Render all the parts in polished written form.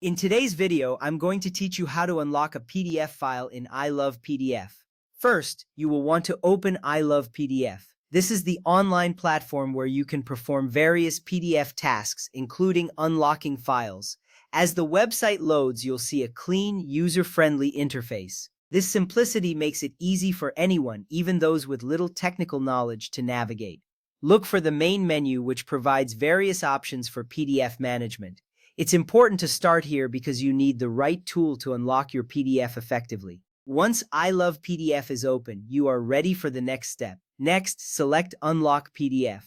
In today's video, I'm going to teach you how to unlock a PDF file in iLove PDF. First, you will want to open iLove PDF. This is the online platform where you can perform various PDF tasks, including unlocking files. As the website loads, you'll see a clean, user-friendly interface. This simplicity makes it easy for anyone, even those with little technical knowledge, to navigate. Look for the main menu, which provides various options for PDF management. It's important to start here because you need the right tool to unlock your PDF effectively. Once iLove PDF is open, you are ready for the next step. Next, select Unlock PDF.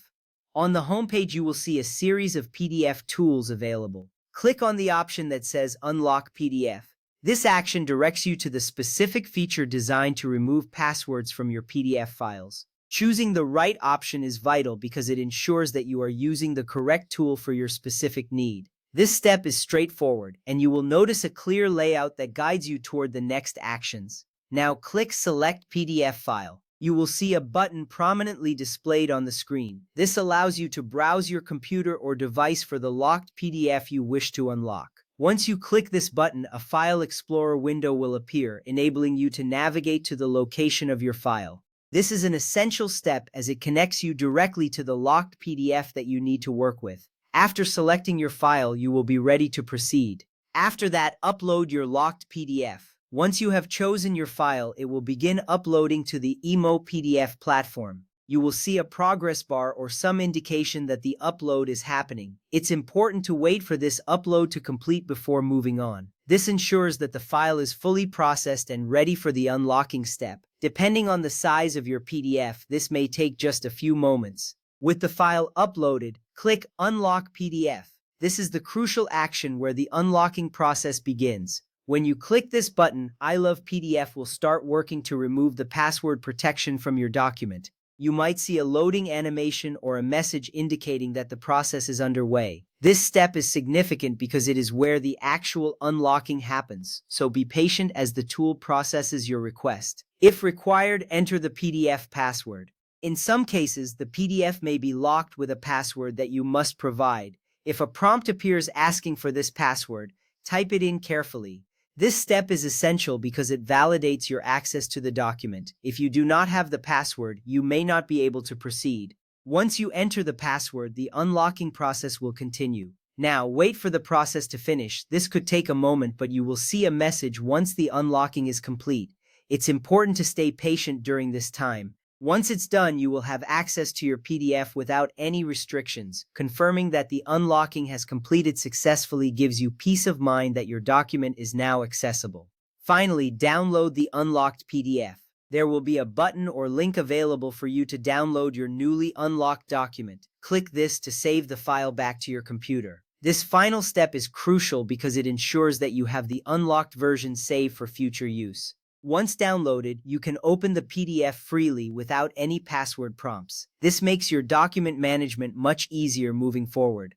On the homepage, you will see a series of PDF tools available. Click on the option that says Unlock PDF. This action directs you to the specific feature designed to remove passwords from your PDF files. Choosing the right option is vital because it ensures that you are using the correct tool for your specific need. This step is straightforward, and you will notice a clear layout that guides you toward the next actions. Now click Select PDF File. You will see a button prominently displayed on the screen. This allows you to browse your computer or device for the locked PDF you wish to unlock. Once you click this button, a File Explorer window will appear, enabling you to navigate to the location of your file. This is an essential step as it connects you directly to the locked PDF that you need to work with. After selecting your file, you will be ready to proceed. After that, upload your locked PDF. Once you have chosen your file, it will begin uploading to the Imo PDF platform. You will see a progress bar or some indication that the upload is happening. It's important to wait for this upload to complete before moving on. This ensures that the file is fully processed and ready for the unlocking step. Depending on the size of your PDF, this may take just a few moments. With the file uploaded, click Unlock PDF. This is the crucial action where the unlocking process begins. When you click this button, iLove PDF will start working to remove the password protection from your document. You might see a loading animation or a message indicating that the process is underway. This step is significant because it is where the actual unlocking happens, so be patient as the tool processes your request. If required, enter the PDF password. In some cases, the PDF may be locked with a password that you must provide. If a prompt appears asking for this password, type it in carefully. This step is essential because it validates your access to the document. If you do not have the password, you may not be able to proceed. Once you enter the password, the unlocking process will continue. Now, wait for the process to finish. This could take a moment, but you will see a message once the unlocking is complete. It's important to stay patient during this time. Once it's done, you will have access to your PDF without any restrictions. Confirming that the unlocking has completed successfully gives you peace of mind that your document is now accessible. Finally, download the unlocked PDF. There will be a button or link available for you to download your newly unlocked document. Click this to save the file back to your computer. This final step is crucial because it ensures that you have the unlocked version saved for future use. Once downloaded, you can open the PDF freely without any password prompts. This makes your document management much easier moving forward.